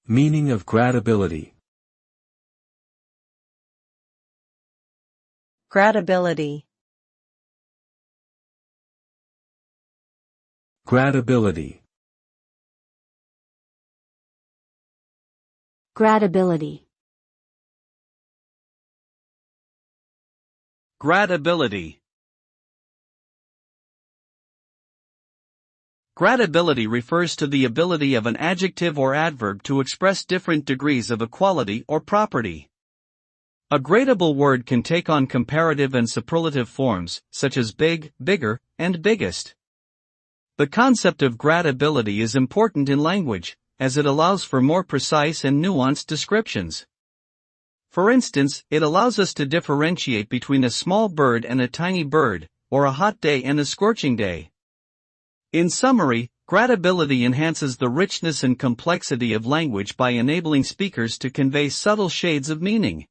Meaning of gradability. Gradability. Gradability. Gradability. Gradability. Gradability refers to the ability of an adjective or adverb to express different degrees of a quality or property. A gradable word can take on comparative and superlative forms, such as big, bigger, and biggest. The concept of gradability is important in language, as it allows for more precise and nuanced descriptions. For instance, it allows us to differentiate between a small bird and a tiny bird, or a hot day and a scorching day. In summary, gradability enhances the richness and complexity of language by enabling speakers to convey subtle shades of meaning.